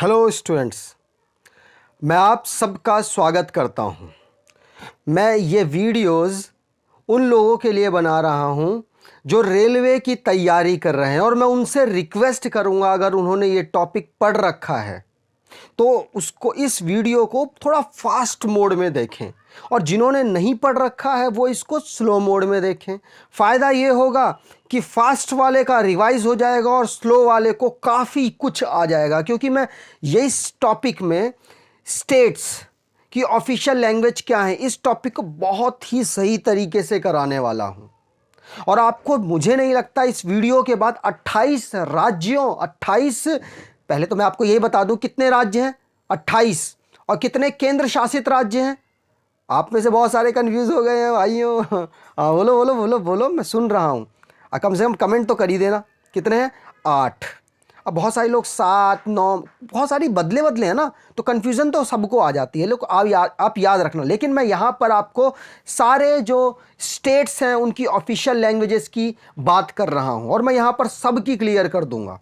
Hello students, मैं आप सबका स्वागत करता हूं। मैं ये वीडियोस उन लोगों के लिए बना रहा हूं जो रेलवे की तैयारी कर रहे हैं, और मैं उनसे रिक्वेस्ट करूंगा अगर उन्होंने ये टॉपिक पढ़ रखा है तो उसको इस वीडियो को थोड़ा फास्ट मोड में देखें, और जिन्होंने नहीं पढ़ रखा है वो इसको स्लो मोड में देखें। फ़ायदा ये होगा कि फास्ट वाले का रिवाइज हो जाएगा और स्लो वाले को काफ़ी कुछ आ जाएगा, क्योंकि मैं ये इस टॉपिक में स्टेट्स की ऑफिशियल लैंग्वेज क्या है, इस टॉपिक को बहुत ही सही तरीके से कराने वाला हूँ। और आपको, मुझे नहीं लगता इस वीडियो के बाद 28 राज्यों 28 पहले तो मैं आपको यही बता दूं कितने राज्य हैं, 28, और कितने केंद्र शासित राज्य हैं। आप में से बहुत सारे कंफ्यूज हो गए हैं भाइयों। हाँ, बोलो बोलो बोलो बोलो, मैं सुन रहा हूँ। कम से कम कमेंट तो कर ही देना, कितने हैं? 8। अब बहुत सारे लोग 7 9, बहुत सारी बदले बदले हैं ना, तो कन्फ्यूज़न तो सबको आ जाती है। लोग आप याद रखना। लेकिन मैं यहाँ पर आपको सारे जो स्टेट्स हैं उनकी ऑफिशियल लैंग्वेजेस की बात कर रहा हूँ, और मैं यहाँ पर सबकी क्लियर कर दूंगा।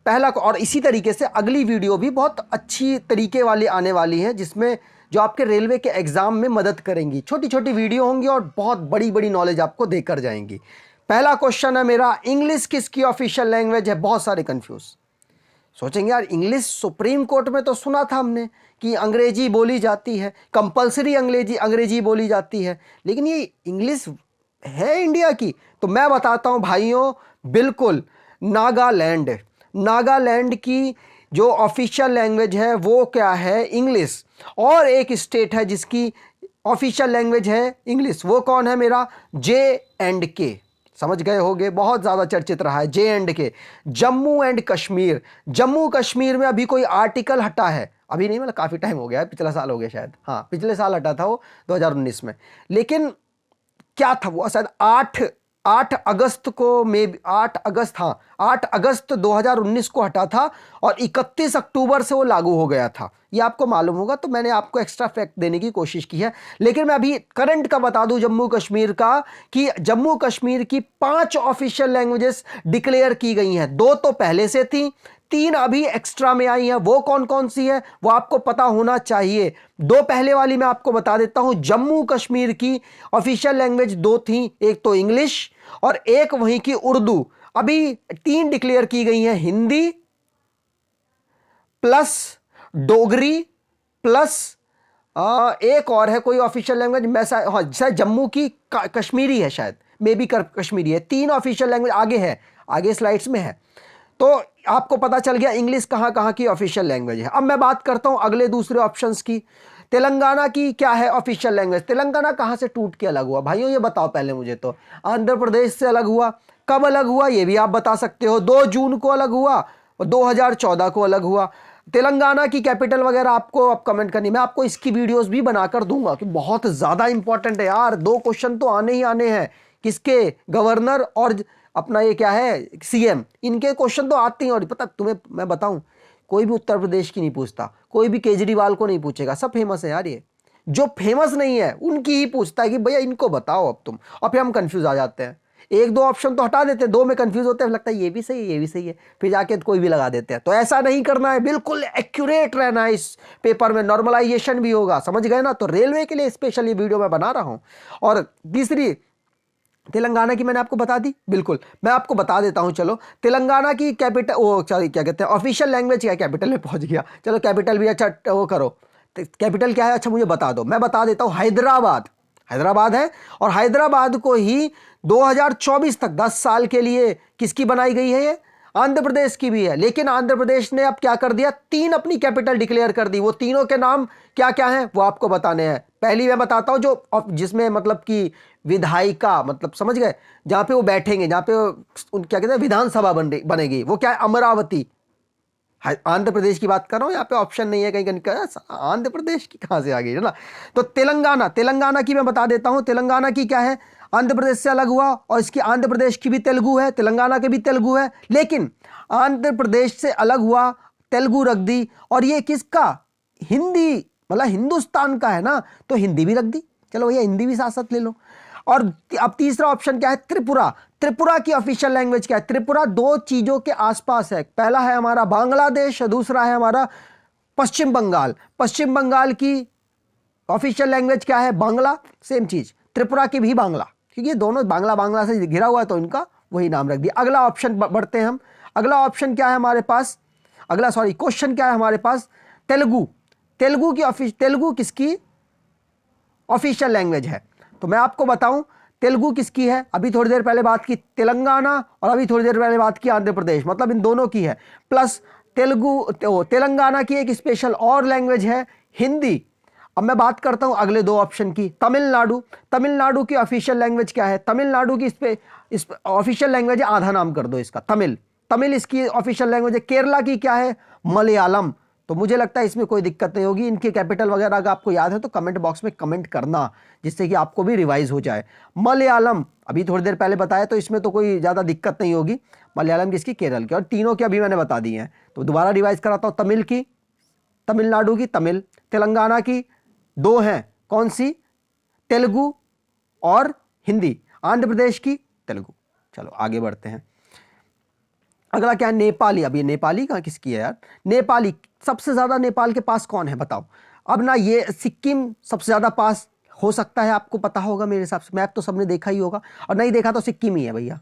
पहला और इसी तरीके से अगली वीडियो भी बहुत अच्छी तरीके वाली आने वाली है, जिसमें जो आपके रेलवे के एग्जाम में मदद करेंगी। छोटी छोटी वीडियो होंगी और बहुत बड़ी बड़ी नॉलेज आपको देकर जाएंगी। पहला क्वेश्चन है मेरा, इंग्लिश किसकी ऑफिशियल लैंग्वेज है? बहुत सारे कंफ्यूज सोचेंगे यार, इंग्लिश सुप्रीम कोर्ट में तो सुना था हमने कि अंग्रेजी बोली जाती है, कंपलसरी अंग्रेजी बोली जाती है, लेकिन ये इंग्लिश है इंडिया की? तो मैं बताता हूं भाइयों, बिल्कुल नागालैंड की जो ऑफिशियल लैंग्वेज है वो क्या है? इंग्लिश। और एक स्टेट है जिसकी ऑफिशियल लैंग्वेज है इंग्लिश, वो कौन है मेरा? J&K। समझ गए होंगे, बहुत ज़्यादा चर्चित रहा है J&K, जम्मू एंड कश्मीर। जम्मू कश्मीर में अभी कोई आर्टिकल हटा है, अभी नहीं, मतलब काफ़ी टाइम हो गया है, पिछला साल हो गया शायद, हाँ पिछले साल हटा था वो 2019 में। लेकिन क्या था वो? शायद 8 अगस्त को, मे 8 अगस्त, हाँ 8 अगस्त 2019 को हटा था, और 31 अक्टूबर से वो लागू हो गया था। ये आपको मालूम होगा, तो मैंने आपको एक्स्ट्रा फैक्ट देने की कोशिश की है। लेकिन मैं अभी करंट का बता दूं जम्मू कश्मीर का, कि जम्मू कश्मीर की 5 ऑफिशियल लैंग्वेजेस डिक्लेयर की गई हैं। 2 तो पहले से थी, 3 अभी एक्स्ट्रा में आई हैं। वो कौन कौन सी है वो आपको पता होना चाहिए। 2 पहले वाली मैं आपको बता देता हूं। जम्मू कश्मीर की ऑफिशियल लैंग्वेज 2 थी, एक तो इंग्लिश और एक वहीं की उर्दू। अभी 3 डिक्लेयर की गई हैं, हिंदी प्लस डोगरी प्लस एक और है कोई ऑफिशियल लैंग्वेज, मैं शायद जम्मू की कश्मीरी है, शायद मे बी कश्मीरी है। 3 ऑफिशियल लैंग्वेज आगे है, आगे स्लाइड्स में है। तो आपको पता चल गया इंग्लिश कहां कहां की ऑफिशियल लैंग्वेज है। अब मैं बात करता हूं अगले दूसरे ऑप्शंस की। तेलंगाना की क्या है ऑफिशियल लैंग्वेज? तेलंगाना कहां से टूट के अलग हुआ भाइयों, ये बताओ पहले मुझे तो। आंध्र प्रदेश से अलग हुआ। कब अलग हुआ ये भी आप बता सकते हो। 2 जून को अलग हुआ और 2014 को अलग हुआ। तेलंगाना की कैपिटल वगैरह आपको अब कमेंट करनी, मैं आपको इसकी वीडियोस भी बनाकर दूंगा, कि बहुत ज्यादा इंपॉर्टेंट है यार। 2 क्वेश्चन तो आने ही आने हैं। किसके? गवर्नर और अपना ये क्या है, सीएम, इनके क्वेश्चन तो आते हैं। और पता तुम्हें मैं बताऊं, कोई भी उत्तर प्रदेश की नहीं पूछता, कोई भी केजरीवाल को नहीं पूछेगा, सब फेमस है यार। ये जो फेमस नहीं है उनकी ही पूछता है कि भैया इनको बताओ अब तुम, और फिर हम कंफ्यूज आ जाते हैं। 1-2 ऑप्शन तो हटा देते हैं, 2 में कंफ्यूज होते हैं, लगता है ये भी सही है ये भी सही है, फिर जाके कोई भी लगा देते हैं। तो ऐसा नहीं करना है, बिल्कुल एक्यूरेट रहना है। इस पेपर में नॉर्मलाइजेशन भी होगा, समझ गए ना? तो रेलवे के लिए स्पेशल ये वीडियो मैं बना रहा हूं। और तीसरी तेलंगाना की मैंने आपको बता दी, बिल्कुल मैं आपको बता देता हूं। चलो, तेलंगाना की कैपिटल, वो सॉरी क्या कहते हैं, ऑफिशियल लैंग्वेज क्या? कैपिटल में पहुंच गया, चलो कैपिटल भी अच्छा वो करो। कैपिटल क्या है? अच्छा मुझे बता दो, मैं बता देता हूं। हैदराबाद है। और हैदराबाद को ही 2024 तक 10 साल के लिए किसकी बनाई गई है? ये आंध्र प्रदेश की भी है। लेकिन आंध्र प्रदेश ने अब क्या कर दिया, 3 अपनी कैपिटल डिक्लेयर कर दी। वो तीनों के नाम क्या क्या हैं वो आपको बताने हैं। पहली मैं बताता हूं, जो जिसमें मतलब कि विधायिका, मतलब समझ गए, जहां पे वो बैठेंगे, जहां पे क्या कहते हैं विधानसभा बनेगी, वो क्या है? अमरावती। आंध्र प्रदेश की बात कर रहा हूं, यहाँ पे ऑप्शन नहीं है कहीं आंध्र प्रदेश की कहां से आ गई है ना। तो तेलंगाना की मैं बता देता हूं। तेलंगाना की क्या है? आंध्र प्रदेश से अलग हुआ, और इसकी आंध्र प्रदेश की भी तेलुगु है, तेलंगाना के भी तेलुगु है। लेकिन आंध्र प्रदेश से अलग हुआ, तेलुगु रख दी, और ये किसका? हिंदी, मतलब हिंदुस्तान का है ना, तो हिंदी भी रख दी। चलो भैया हिंदी भी साथ साथ ले लो। और अब तीसरा ऑप्शन क्या है, त्रिपुरा। त्रिपुरा की ऑफिशियल लैंग्वेज क्या है? त्रिपुरा दो चीजों के आसपास है, पहला है हमारा बांग्लादेश, दूसरा है हमारा पश्चिम बंगाल। पश्चिम बंगाल की ऑफिशियल लैंग्वेज क्या है? बांग्ला। सेम चीज त्रिपुरा की भी बांग्ला, क्योंकि ये दोनों बांग्ला बांग्ला से घिरा हुआ है तो इनका वही नाम रख दिया। अगला ऑप्शन बढ़ते हैं हम। अगला ऑप्शन क्या है हमारे पास? क्वेश्चन क्या है हमारे पास? तेलुगु। तेलुगु किसकी ऑफिशियल लैंग्वेज है? तो मैं आपको बताऊं तेलुगु किसकी है। अभी थोड़ी देर पहले बात की तेलंगाना और अभी थोड़ी देर पहले बात की आंध्र प्रदेश, मतलब इन दोनों की है। प्लस तेलंगाना की एक स्पेशल और लैंग्वेज है हिंदी। अब मैं बात करता हूं अगले दो ऑप्शन की। तमिलनाडु। तमिलनाडु की ऑफिशियल लैंग्वेज क्या है? तमिलनाडु की इस ऑफिशियल लैंग्वेज है, आधा नाम कर दो इसका, तमिल इसकी ऑफिशियल लैंग्वेज है। केरला की क्या है? मलयालम। तो मुझे लगता है इसमें कोई दिक्कत नहीं होगी। इनके कैपिटल वगैरह अगर आपको याद है तो कमेंट बॉक्स में कमेंट करना, जिससे कि आपको भी रिवाइज हो जाए। मलयालम अभी थोड़ी देर पहले बताया, तो इसमें तो कोई ज़्यादा दिक्कत नहीं होगी। मलयालम किसकी? केरल की। और तीनों की अभी मैंने बता दी हैं, तो दोबारा रिवाइज कराता हूँ। तमिलनाडु की तमिल, तेलंगाना की दो हैं, कौन सी? तेलुगु और हिंदी। आंध्र प्रदेश की तेलुगु। चलो आगे बढ़ते हैं। अगला क्या है? नेपाली। अब ये नेपाली कहाँ किसकी है यार? नेपाली सबसे ज्यादा नेपाल के पास कौन है बताओ? अब ना ये सिक्किम सबसे ज्यादा पास हो सकता है, आपको पता होगा मेरे हिसाब से, मैप तो सबने देखा ही होगा, और नहीं देखा तो सिक्किम ही है भैया।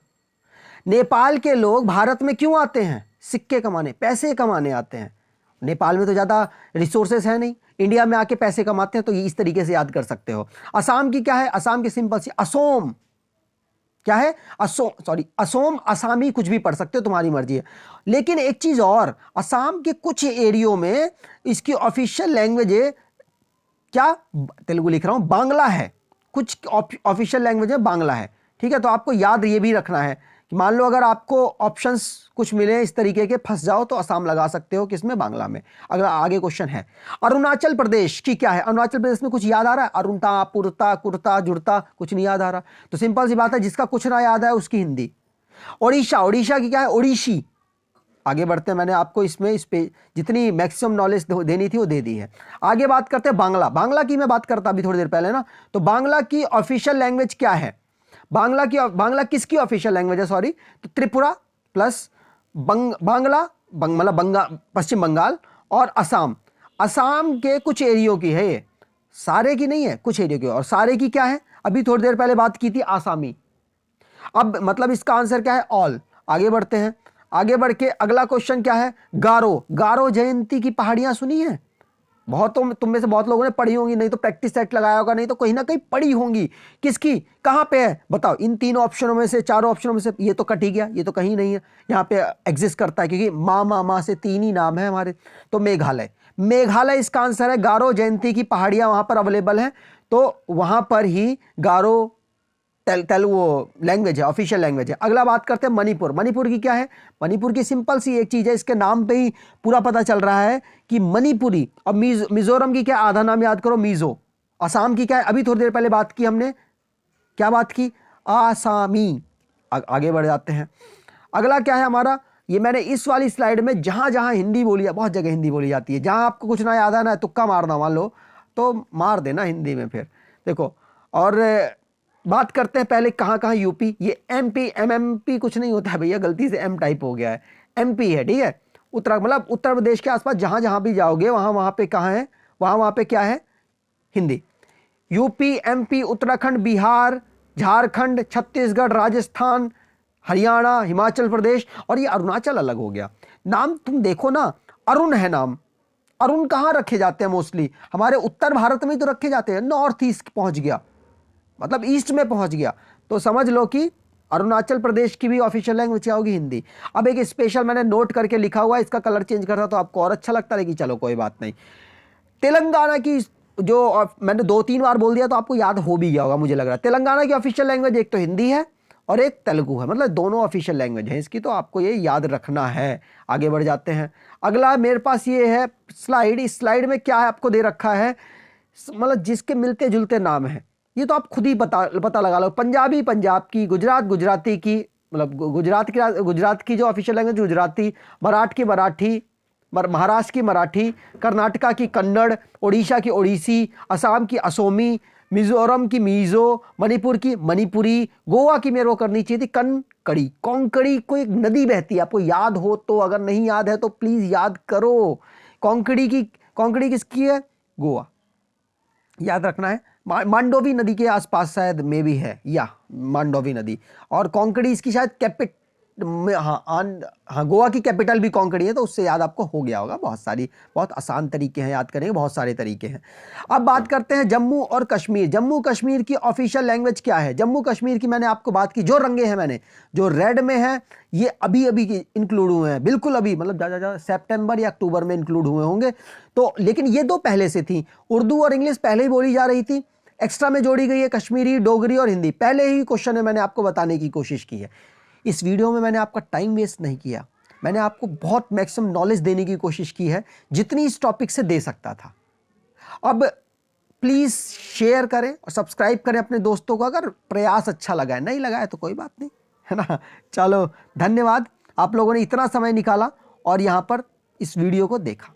नेपाल के लोग भारत में क्यों आते हैं? सिक्के कमाने, पैसे कमाने आते हैं। नेपाल में तो ज्यादा रिसोर्सेस है नहीं, इंडिया में आके पैसे कमाते हैं, तो ये इस तरीके से याद कर सकते हो। असम की क्या है? असम की सिंपल सी असोम। क्या है? असोम, असामी, कुछ भी पढ़ सकते हो, तुम्हारी मर्जी है। लेकिन एक चीज और, असम के कुछ एरियो में इसकी ऑफिशियल लैंग्वेज है क्या? तेलुगु लिख रहा हूं, बांग्ला है। कुछ ऑफिशियल लैंग्वेज है बांग्ला है, ठीक है। तो आपको याद ये भी रखना है कि मान लो अगर आपको ऑप्शंस कुछ मिले इस तरीके के, फंस जाओ तो असम लगा सकते हो, किसमें? बांग्ला में। अगला आगे क्वेश्चन है अरुणाचल प्रदेश की क्या है? अरुणाचल प्रदेश में कुछ याद आ रहा है? अरुणता, पुरता, कुर्ता, जुड़ता, कुछ नहीं याद आ रहा। तो सिंपल सी बात है, जिसका कुछ ना याद है उसकी हिंदी। ओडिशा की क्या है? ओडिशी। आगे बढ़ते हैं, मैंने आपको इस पे जितनी मैक्सिमम नॉलेज देनी थी वो दे दी है। आगे बात करते हैं बांग्ला की मैं बात करता अभी थोड़ी देर पहले ना। तो बांग्ला की ऑफिशियल लैंग्वेज क्या है? बांग्ला किसकी ऑफिशियल लैंग्वेज है? सॉरी, तो त्रिपुरा प्लस पश्चिम बंगाल और असम के कुछ एरियो की है ये, सारे की नहीं है, कुछ एरियो की। और सारे की क्या है? अभी थोड़ी देर पहले बात की थी, आसामी। अब मतलब इसका आंसर क्या है? ऑल। आगे बढ़ते हैं। आगे बढ़ के अगला क्वेश्चन क्या है? गारो जयंती की पहाड़ियां सुनी है? बहुत, तुम में से बहुत लोगों ने पढ़ी होंगी, नहीं तो प्रैक्टिस सेट लगाया होगा, नहीं तो कहीं ना कहीं पढ़ी होंगी। किसकी? कहां पे है बताओ? इन तीनों ऑप्शनों में से, चारों ऑप्शनों में से ये तो कट ही गया, ये तो कहीं नहीं है, यहाँ पे एग्जिस्ट करता है, क्योंकि माँ से तीन ही नाम है हमारे। तो मेघालय इसका आंसर है। गारो जयंती की पहाड़ियां वहां पर अवेलेबल है, तो वहां पर ही गारो तेलुगु लैंग्वेज है, ऑफिशियल लैंग्वेज है। अगला बात करते हैं मणिपुर की क्या है? मणिपुर की सिंपल सी एक चीज है, इसके नाम पे ही पूरा पता चल रहा है कि मणिपुरी। अब मिजोरम की क्या? आधा नाम याद करो, मिजो। असम की क्या है? अभी थोड़ी देर पहले बात की हमने, क्या बात की? आसामी। आगे बढ़ जाते हैं। अगला क्या है हमारा? ये मैंने इस वाली स्लाइड में जहां जहां हिंदी बोली है, बहुत जगह हिंदी बोली जाती है, जहां आपको कुछ ना याद आना, तुक्का मारना मान लो, तो मार देना हिंदी में फिर देखो। और बात करते हैं पहले कहां कहां यूपी। ये एमपी, एमएमपी कुछ नहीं होता है भैया, गलती से एम टाइप हो गया है, एमपी है, ठीक है। मतलब उत्तर प्रदेश के आसपास जहां जहां भी जाओगे वहां वहां पे कहां है? वहां पे क्या है? हिंदी। यूपी, एमपी, उत्तराखंड, बिहार, झारखंड, छत्तीसगढ़, राजस्थान, हरियाणा, हिमाचल प्रदेश, और ये अरुणाचल अलग हो गया। नाम तुम देखो ना, अरुण है नाम। अरुण कहां रखे जाते हैं? मोस्टली हमारे उत्तर भारत में तो रखे जाते हैं, नॉर्थ ईस्ट पहुंच गया, मतलब ईस्ट में पहुंच गया, तो समझ लो कि अरुणाचल प्रदेश की भी ऑफिशियल लैंग्वेज क्या होगी? हिंदी। अब एक स्पेशल मैंने नोट करके लिखा हुआ है, इसका कलर चेंज करता तो आपको और अच्छा लगता, लेकिन चलो कोई बात नहीं। तेलंगाना की जो मैंने 2-3 बार बोल दिया तो आपको याद हो भी गया होगा मुझे लग रहा है। तेलंगाना की ऑफिशियल लैंग्वेज एक तो हिंदी है और एक तेलुगु है, मतलब दोनों ऑफिशियल लैंग्वेज है इसकी, तो आपको ये याद रखना है। आगे बढ़ जाते हैं। अगला मेरे पास ये है स्लाइड। इस स्लाइड में क्या है आपको दे रखा है? मतलब जिसके मिलते जुलते नाम है, ये तो आप खुद ही पता लगा लो। पंजाबी पंजाब की, गुजराती की, मतलब गुजरात की जो ऑफिशियल लैंग्वेज गुजराती, मराठी, महाराष्ट्र की मराठी, कर्नाटका की कन्नड़, ओडिशा की ओडिसी, असम की असोमी, मिजोरम की मीजो, मणिपुर की मणिपुरी, गोवा की मेरे को करनी चाहिए थी कनकड़ी। कोंकणी कोई एक नदी बहती है, आपको याद हो तो, अगर नहीं याद है तो प्लीज याद करो। कोंकणी किसकी है? गोवा, याद रखना है। मांडोवी नदी के आसपास शायद में भी है, या मांडोवी नदी। और कोंकणी इसकी शायद हाँ गोवा की कैपिटल भी कोंकणी है, तो उससे याद आपको हो गया होगा। बहुत आसान तरीके हैं याद करेंगे, बहुत सारे तरीके हैं। अब बात करते हैं जम्मू और कश्मीर। जम्मू कश्मीर की ऑफिशियल लैंग्वेज क्या है? जम्मू कश्मीर की मैंने आपको बात की, जो रंगे हैं मैंने, जो रेड में है ये अभी अभी इंक्लूड हुए हैं, बिल्कुल अभी, मतलब सितंबर या अक्टूबर में इंक्लूड हुए होंगे। तो लेकिन ये दो पहले से थी, उर्दू और इंग्लिश पहले ही बोली जा रही थी, एक्स्ट्रा में जोड़ी गई है कश्मीरी, डोगरी और हिंदी। पहले ही क्वेश्चन में मैंने आपको बताने की कोशिश की है। इस वीडियो में मैंने आपका टाइम वेस्ट नहीं किया, मैंने आपको बहुत मैक्सिमम नॉलेज देने की कोशिश की है, जितनी इस टॉपिक से दे सकता था। अब प्लीज शेयर करें और सब्सक्राइब करें अपने दोस्तों को, अगर प्रयास अच्छा लगा है, नहीं लगा है तो कोई बात नहीं, है ना। चलो धन्यवाद, आप लोगों ने इतना समय निकाला और यहां पर इस वीडियो को देखा।